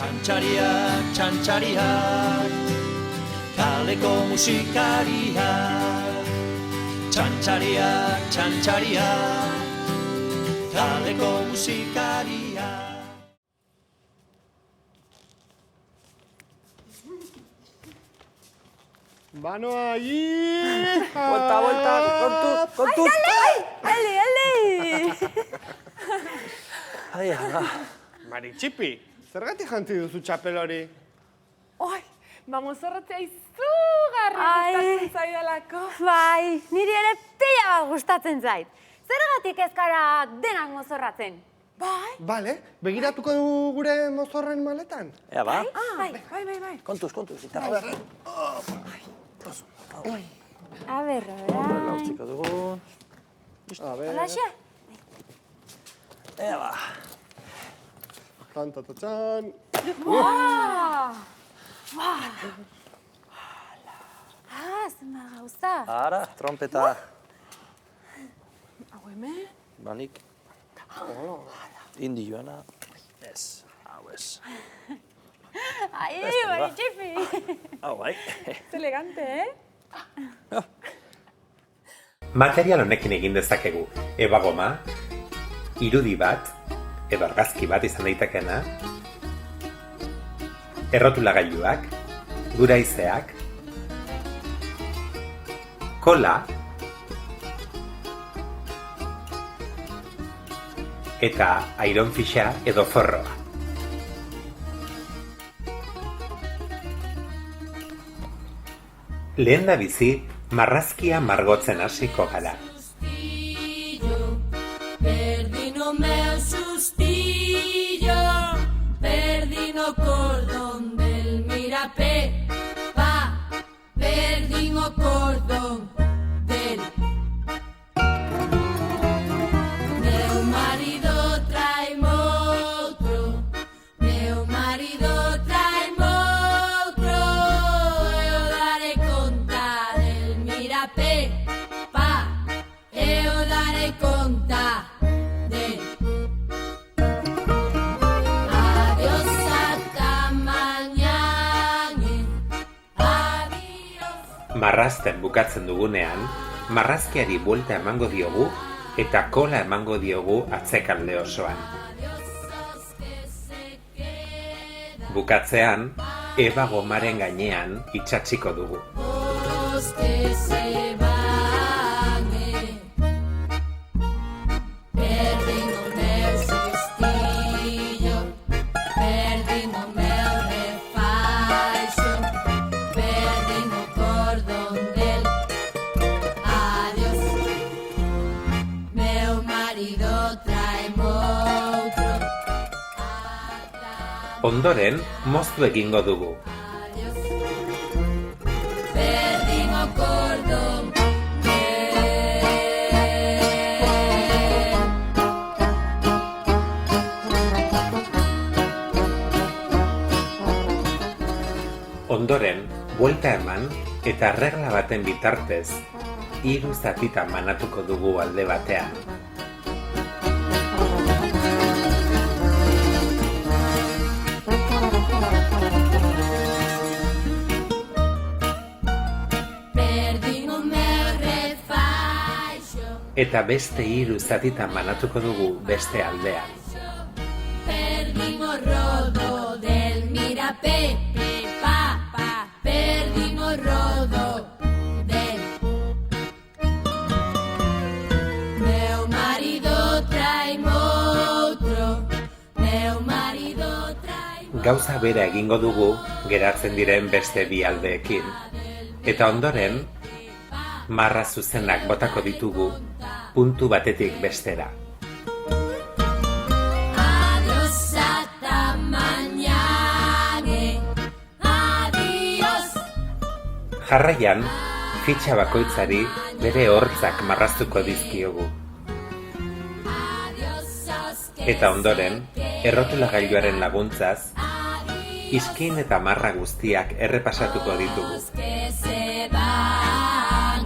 Txantxariak, txantxariak, kaleko musikariak. Txantxariak, txantxariak, kaleko musikariak. Banoa, Vuelta, kontu. Ale! Ai, ama. Maritxipi, zergatik jantzi duzu txapel hori? Oi, mozorrotzea izugarri gustatzen zaidalako. Bai, niri ere pila bat gustatzen zait. Zergatik ez gara denak mozorratzen? Bai? Bale, begiratuko dugu gure mozorren maletan? Ea, ba? Bai. Kontuz, gitarra. A ber. Lautziko dugu. A ber, Holaxe? Ea, ba. tantatatxan. Zenba gauza. Ara, trompeta. Hau hemen? Banik. Indi joana. Ez, hau ez. Ai, Maritxipi. Hau, bai. Ez elegante, Material honekin egin dezakegu ebagoma, irudi bat, edo argazki bat izan daitekeena, errotulagailuak, guraizeak, kola, eta ironfixa edo forroa. Lehen da bizi, marrazkia margotzen hasiko gara. Perdino meu sustillo, perdino cordón del mirapé, perdino cordón del meu marido trae outro, meu marido trae outro, eu daré conta del mirapé, eu daré conta del. Adiós hasta mañana, adiós. Marrazten bukatzen dugunean, marrazkiari buelta emango diogu eta kola emango diogu atzekalde osoan. Bukatzean, ebagomaren gainean itsatsiko dugu. Los que se van, perdino meu sustillo, perdino meu refaixo, perdino cordón del adiós. Meu marido trae outro, Ondoren, moztu egingo dugu. perdino cordón Ondoren, buelta eman eta regla baten bitartez, 3 zatitan banatuko dugu alde batean. perdino meu refaixo, Eta beste 3 zatitan banatuko dugu beste aldean. perdino rodo del mirapé, perdino rodo del meu marido trae outro, meu marido trae Gauza bera egingo dugu geratzen diren beste 2 aldeekin. Eta ondoren, marra zuzenak botako ditugu puntu batetik bestera. adiós hasta mañana, adiós. Jarraian, fitxa bakoitzari bere hortzak marraztuko dizkiogu. Eta ondoren, errotulagailuaren laguntzaz, iskin eta marra guztiak errepasatuko ditugu. Que se van,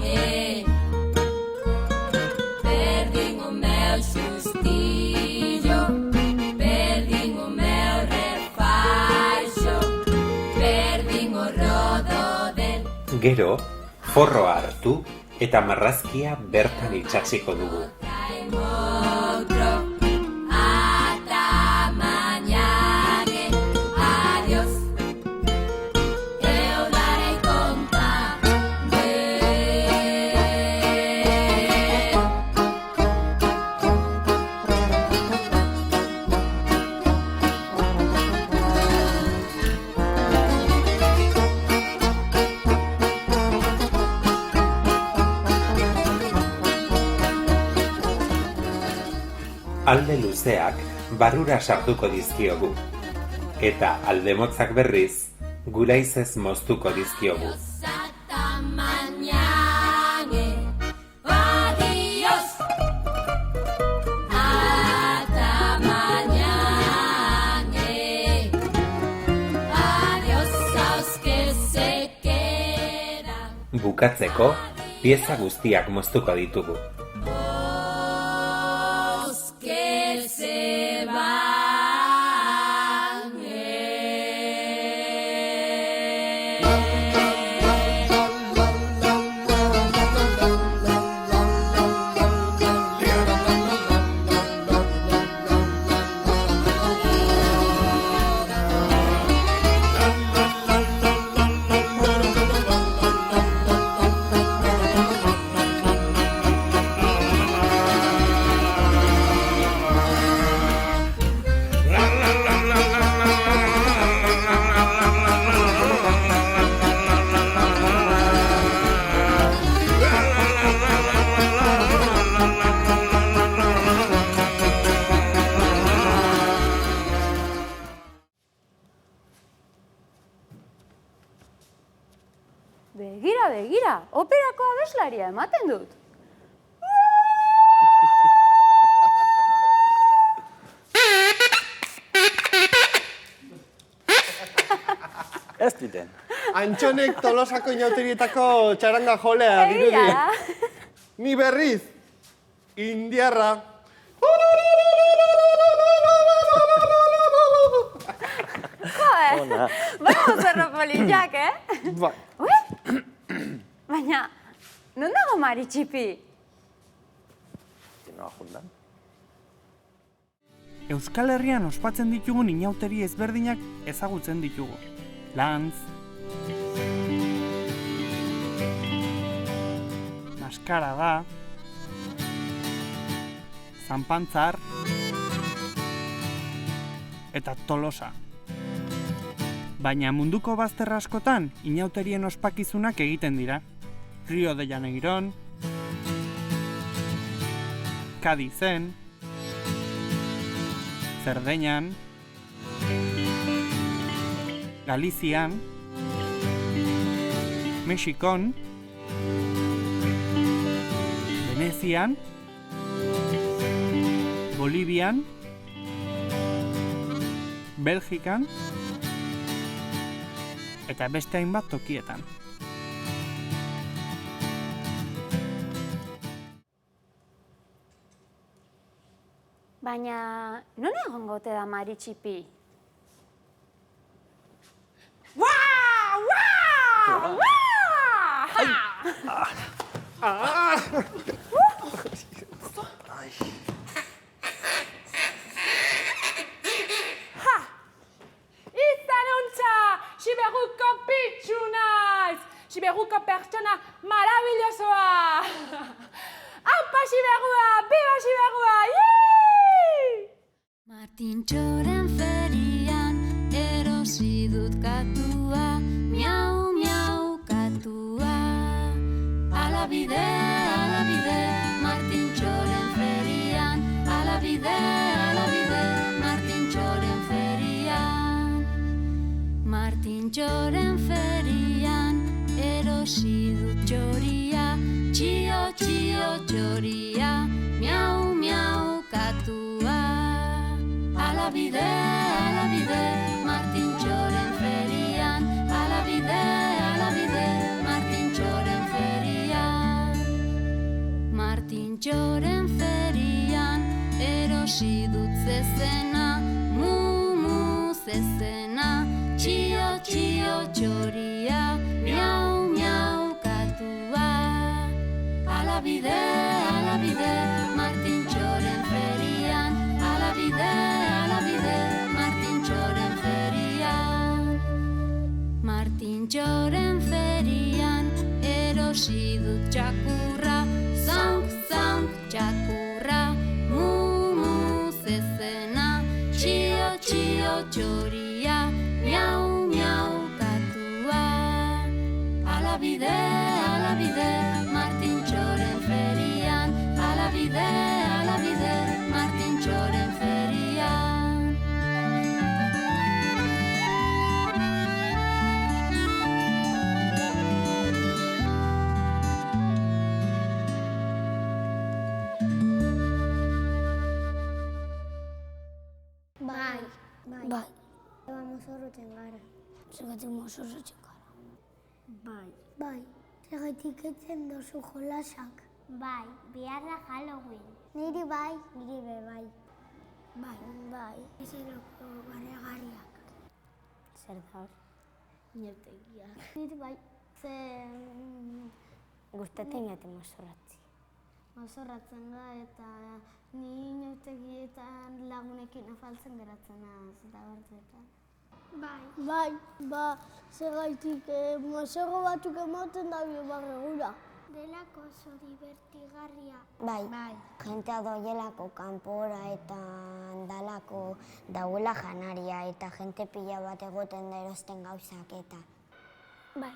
perdino meu sustillo, perdino meu refaixo. Gero, forroa hartu eta marrazkia bertan itsatsiko dugu. Otro, hasta mañana, adiós. Eu darei conta Alde luzeak barrura sartuko dizkiogu, eta alde motzak berriz guraizez moztuko dizkiogu. hasta mañana, adiós. Hasta mañana, adiós aos que se quedan. Bukatzeko, pieza guztiak moztuko ditugu. Los que se van. Begira, begira, operako abeslaria ematen dut. Ez diten. Antxonek Tolosako inauterietako txaranga jolea dirudi. Egia. Ni berriz, indiarra. Joder, Ona. baina zerro politak, Bai. Baina, non dago Mari Txipi? Tinoa jundan. Euskal Herrian ospatzen ditugun inauteri ezberdinak ezagutzen ditugu. Lantz, maskarada, zanpantzar eta Tolosa. Baina munduko bazter askotan inauterien ospakizunak egiten dira. Rio de Janeiron, Kadizen, Zerdeñan, Galizian, Mexikon, Venezian, Bolivian, Belgikan, eta beste hainbat tokietan. Baina, non egongo ote da Mari Txipi? Izan untza, Siberuko pitxu naiz! Siberuko pertsona marabillosoa! Aupa Siberua, biba Siberua, Martintxoren ferian erosi dut katua, miau, miau katua. Alabide, Martintxoren ferian, alabide, Martintxoren ferian. Martintxoren ferian erosi dut txoria, txio, txio, txoria, miau, miau katua. Alabide, Martintxoren ferian, alabide, Martintxoren ferian. Martintxoren ferian erosi dut zezena, mu, mu zezena, txio, txio, txoria, miau, miau Martintxoren ferian erosi dut txakurra, zaunk, zaunk, txakurra, mu, zezena, txio, txio, txoria, miau, miau, katua. Alabide, Martintxoren ferian, alabide, Martintxoren ferian. Bai. Eba mozorrotzen gara. Zergatik mozorrotzen gara? Bai. Zergatik etzen dozu jolasak? Bai, biharra Halloween. Niri bai. Niri be bai. Bai. Ezeroko barregarriak. Zer da hor? Inertegiak. Niri bai. Gustatzen jate mozorratzi. Mozorratzen da eta ni inertegietan lagunekin afaltzen geratzen az eta bertzetan. Bai, zergaitik mozorro batzuk ematen da barregura. Delako oso divertigarria. Bai. Jentea doielako kanpora eta dalako daula janaria eta jente pila bat egoten da erosten gauzak eta. Bai.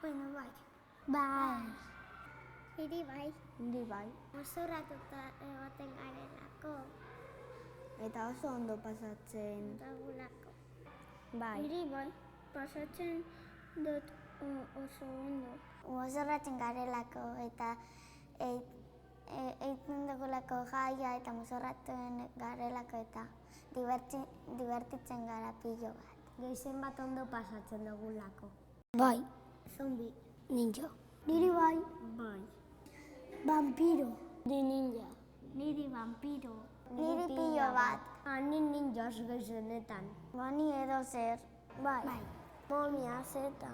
Bueno, bai. Niri bai. Mozorratuta egoten garelako. Eta oso ondo pasatzen. Dagulako. Bai. Niri bai. Pasatzen dut oso ondo. Mozorratzen garelako eta egiten dugulako jaia eta mozorratzen garelako eta divertitzen gara pilo bat. Goizen bat ondo pasatzen dugulako. Bai. Zombi. Ninja. Niri bai. Vampiro. Ni ninja. Niri vampiro. Niri pilo bat. Ni ninjas goizenetan. Ni edo zer. Bai. Momia zeta.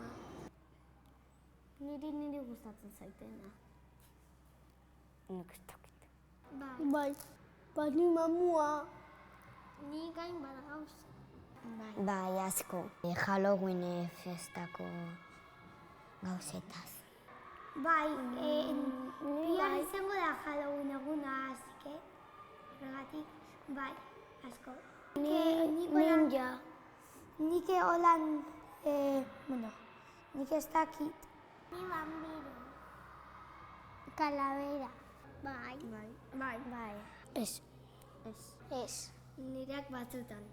Niri gustatzen zaitena. Nik ez dakit. Bai. Ni mamua. Ni gain bat gauza. Bai, asko. Halloween festako gauzetaz. Bai, bihar izango da Halloween eguna, azike. Horregatik, bai, asko. Ninja. Nik holan, nik ez dakit. Ni vampiro. Calavera. Bai. Ez. Nireak batzutan.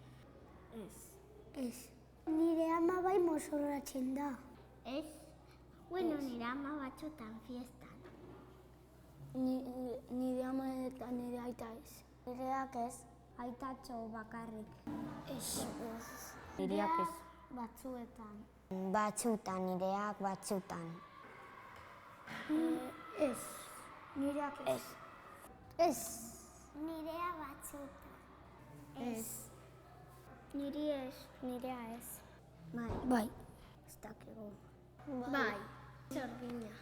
Ez. Nire ama bai mozorratzen da. Ez. Bueno, nire ama batzutan fiestan. Nire ama eta nire aita ez. Nireak ez, aitatxo bakarrik. Ez. Nireak ez. Batzuetan. Batzutan, nireak batzutan. Ez. Nireak ez. Ez. Nirea batzutan. Ez. Niri ez. Nirea ez. Bai. Ez dakigu. Bai. Zorgina.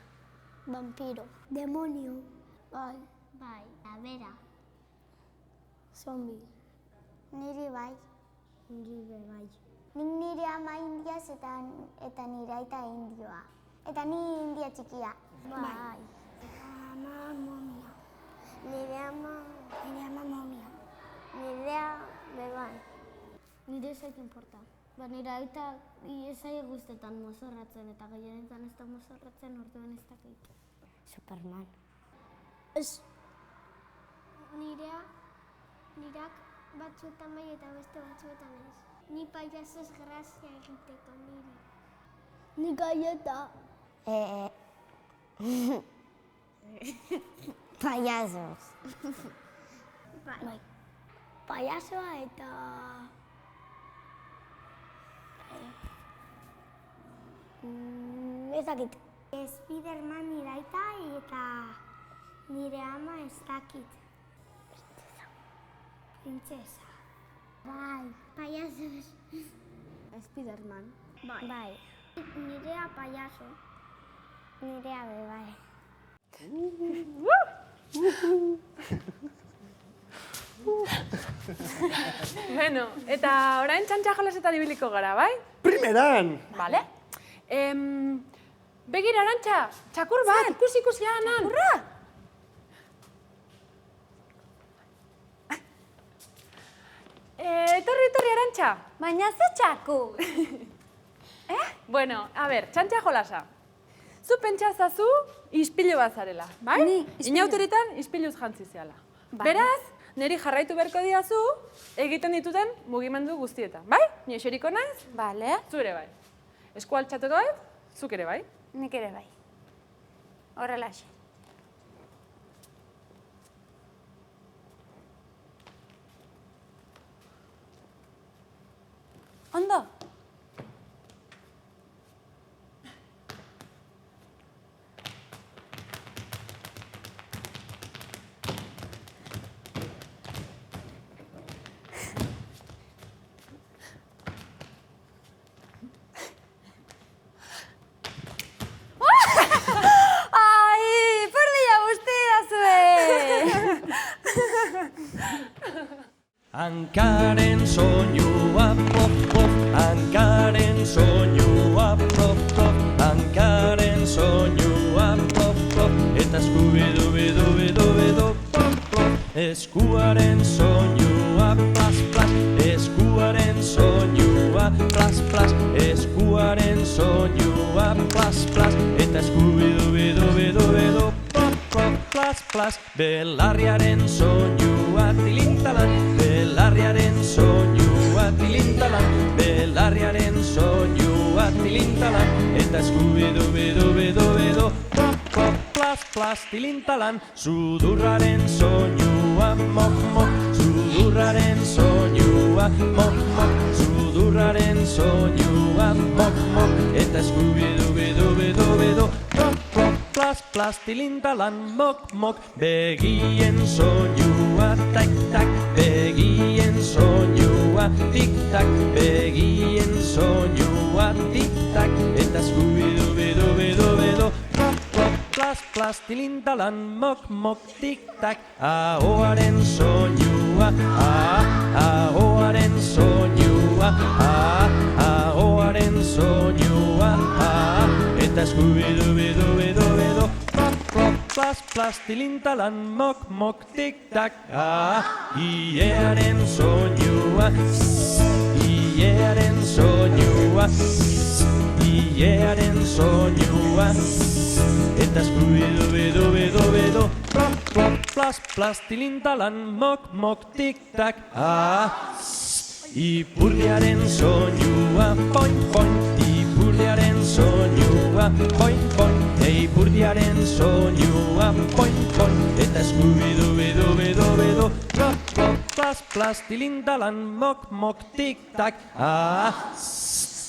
Vampiro. Demonio. Bai. Abera. Zombi. Niri bai. Niri bai. Nik nire ama indiaz eta nire aita indioa. Eta ni india txikia. Bai. Ama momia. Nire ama momia. Nirea bebai. Nire ezait importa. Nire aita ezai guztetan mozorratzen eta gehienetan ez da mozorratzen orduan ez dakit. Superman. Ez. Nireak batzuetan bai eta beste batzuetan ez. Ni payasos grazia egiteko niri. Ni galleta. Payasos. Bai. Payasoa eta... Ez dakit. Spiderman nire aita eta nire ama ez dakit. Princesa. Bai. Payasos. Spiderman. Bai. Nirea payaso. Nirea bai. Bueno, eta orain txantxa jolasetan ibiliko gara, bai? Primeran! Bale? Begira, Arantxa, txakur bat, ikusi hanan. Txakurra? Etorri, Arantxa. Baina ze txakur? Bueno, a ber, txantxa jolasa. Zu pentsazazu ispilu bat zarela, bai? Ni ispilu. Inauteritan ispiluz jantzi zehala. Bai. Beraz, niri jarraitu beharko diazu egiten dituten mugimendu guztietan, bai? Ni eseriko naiz, Bale, zu ere bai. Esku altxatuko dut, zuk ere bai. nik ere bai. Horrelaxe. Ondo? Ai, perdila guztia zuen! Hankaren soinua pop pop, hankaren soinua pop pop, hankaren soinua pop pop, eta eskubidu bidu bidu bidu pop pop, eskuaren soinua plas plas, eskuaren soinua plas plas, eskuaren soinua plas plas, eta eskubidu bidu bidu bidu pop pop plas plas, belarriaren soinua tilintalan, belarriaren soinua tilintalan, belarriaren soinua tilintalan, eta eskubidu bidu bidu bidu pop pop plas plas tilintalan, sudurraren soinua mok mok, sudurraren soinua mok mok, sudurraren soinua mok mok, eta eskubidu bidu bidu bidu pop pop plas plas tilintalan mok mok, begien soinua tak tak, begien soinua tik tak, begien soinua tik tak, eta eskubidu bidu bidu bidu pop pop plas plas tilintalan mok mok tik tak, ahoaren soinua ahoaren soinua ahoaren soinua eta eskubidu bidu bidu bidu pop pop plas plas tilintalan mok mok tik tak, iearen soinua iearen soinua iearen soinua, eta eskubidu bidu bidu bidu pop pop plas plas tilintalan mok mok tik tak, ipurdiaren soinua poin poin, ipurdiaren soinua poin poin, ipurdiaren soinua poin poin, eta eskubidu bidu bidu bidu pop pop plas plas tilintalan mok mok tik tak,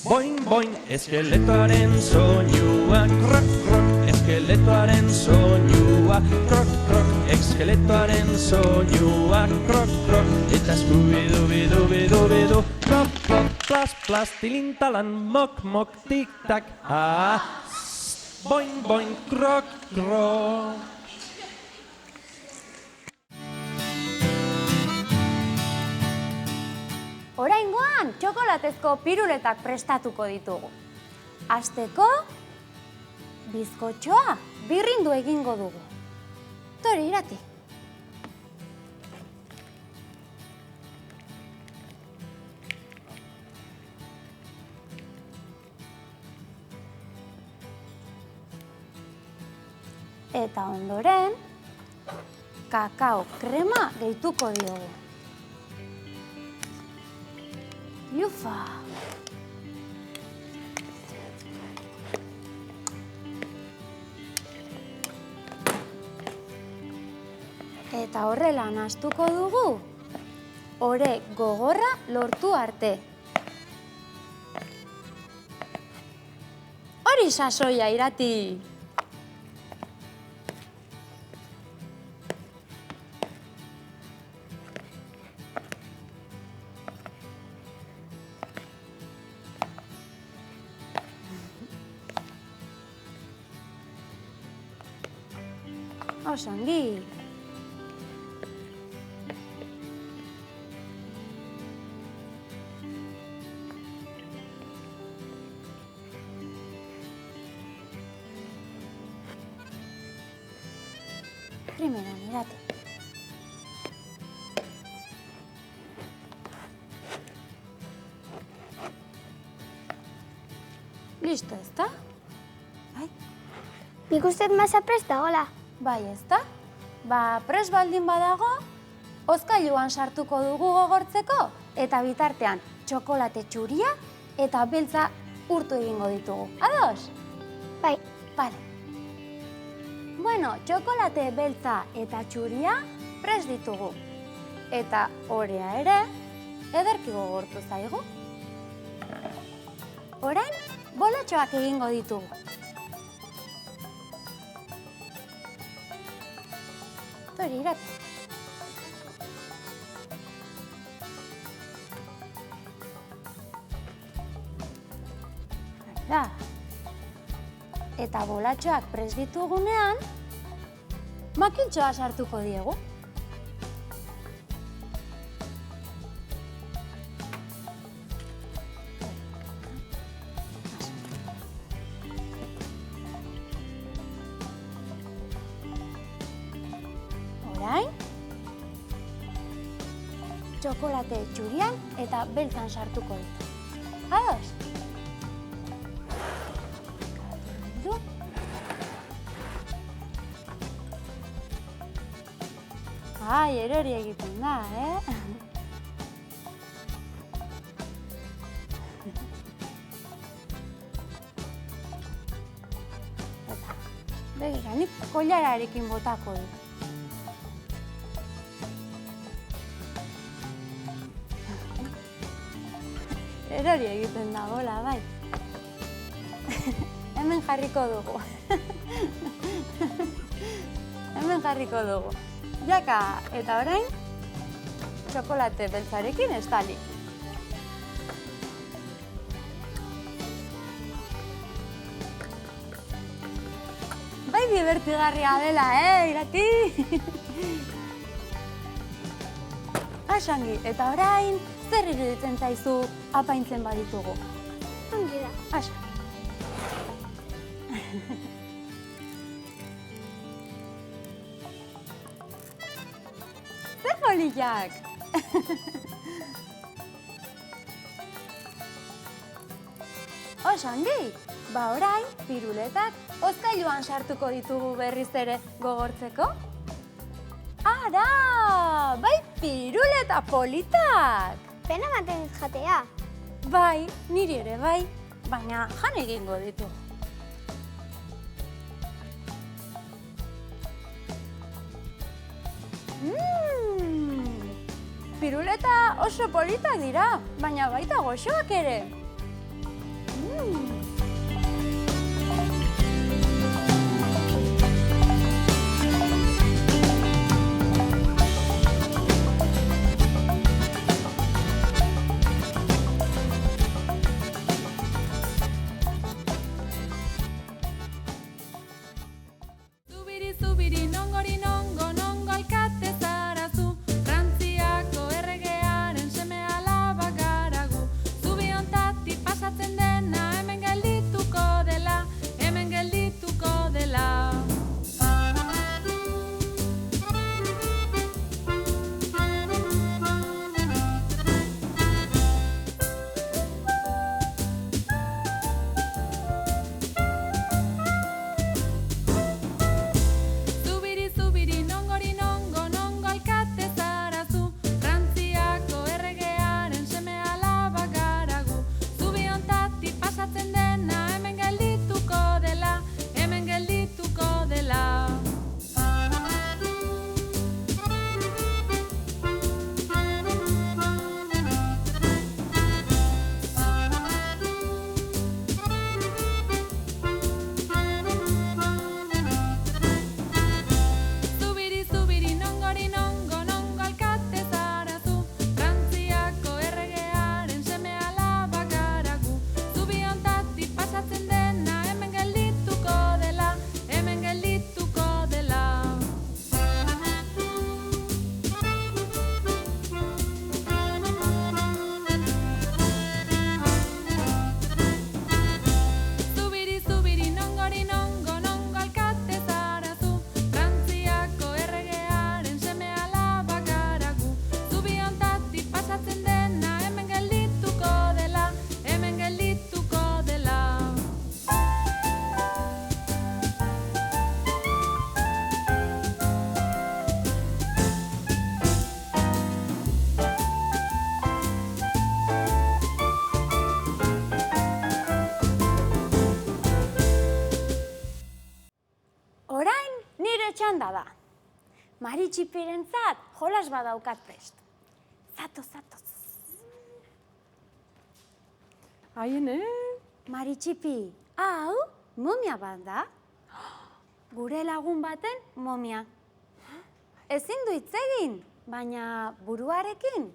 boing boing, eskeletoaren soinua krok krok, eskeletoaren soinua krok krok, eskeletoaren soinua krok krok, eta eskubidu bidu bidu bidu pop pop plas plas tilintalan mok mok tik tak, boing boing krok krok. Oraingoan, txokolatezko piruletak prestatuko ditugu. Hasteko, bizkotxoa birrindu egingo dugu. Tori, Irati. Eta ondoren, kakao krema gehituko diogu. Jufa! Eta horrela nahastuko dugu, ore gogorra lortu arte. Hori sasoia, Irati! Oso ongi. primeran, irate. Listo, ezta? Bai? Nik uste masa prest dagoela. Bai, ezta? Ba, prest baldin badago, hozkailuan sartuko dugu gogortzeko, eta bitartean txokolate txuria eta beltza urtu egingo ditugu. Ados? Bai. Bale. Bueno, txokolate beltza eta txuria prest ditugu. Eta orea ere, ederki gogortu zaigu. Orain, bolatxoak egingo ditugu. Tori, irate. Da. Eta bolatxoak prest ditugunean, makintxoa sartuko diegu. Orain, txokolate txurian eta beltzan sartuko ditu. Ados? Ai, erori egiten da, Eta, begira, nik koilararekin botako dut. Erori egiten da, gola, bai. Hemen jarriko dugu. Hemen jarriko dugu. Jaka, eta orain, txokolate beltzarekin estali. Bai divertigarria dela, irati? Asangi, eta orain, zer iruditzen zaizu apaintzen baditugu? Ongi da. Asa. Zer polillak! Osongi, ba orain, piruletak hozkailuan sartuko ditugu berriz ere gogortzeko. Ara! Bai piruleta politak! Pena ematen dit jatea. Bai, niri ere bai, baina jan egingo ditu. Piruleta oso politak dira, baina baita goxoak ere. Zubiri, nongori, nongo alkate zarazu, Frantziako erregearen seme alaba garagu. Zubi ontatik pasatzen dena, hemen geldituko dela, hemen geldituko dela. Zubiri, nongori, nongo alkate zarazu, Frantziako erregearen seme alaba garagu. Zubi ontatik pasatzen txanda da. Mari txipirentzat jolas badaukat prest. Zatoz. Aiene? Mari txipi, hau momia bat da. Gure lagun baten momia. Ezin du hitz egin, baina buruarekin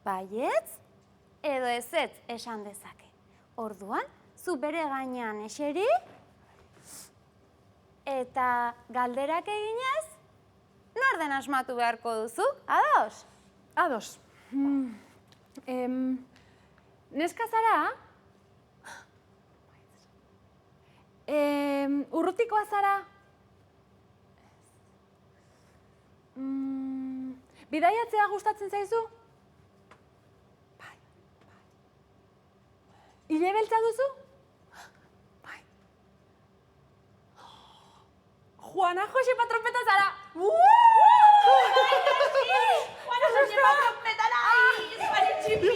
baietz edo ezetz esan dezake. Orduan, zu bere gainean eseri eta galderak eginez, nor den asmatu beharko duzu? Ados? Ados. Neska zara? Urrutikoa zara? Bidaiatzea gustatzen zaizu? Bai. Ile beltza duzu? Bai. Juana Josepa trompeta zara! Juana Josepa trompeta naiz! Mari txipi!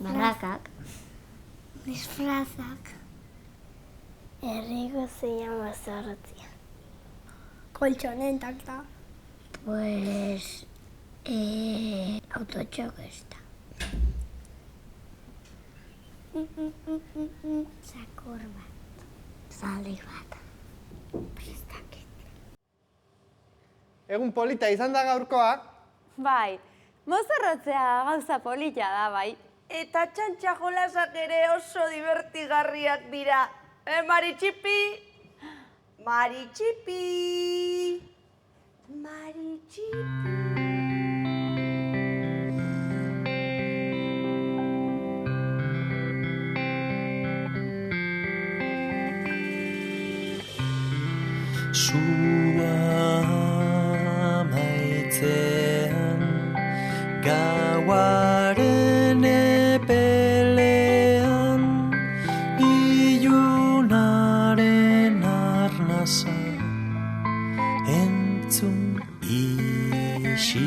Marrakak. Disfrazak. Herriko zein mozorrotzia. Koltxonetak da. Pues... autotxokesta. Zakur bat. Zaldi bat. Prestakit. Egun polita izan da gaurkoa. Bai, mozorrotzea gauza polita da, bai. Eta txantxa jolasak ere oso divertigarriak dira. Mari txipi? Mari txipi? Mari txipi? Sua maitzean gauaren epelean ilunaren arnasa entzun isilean.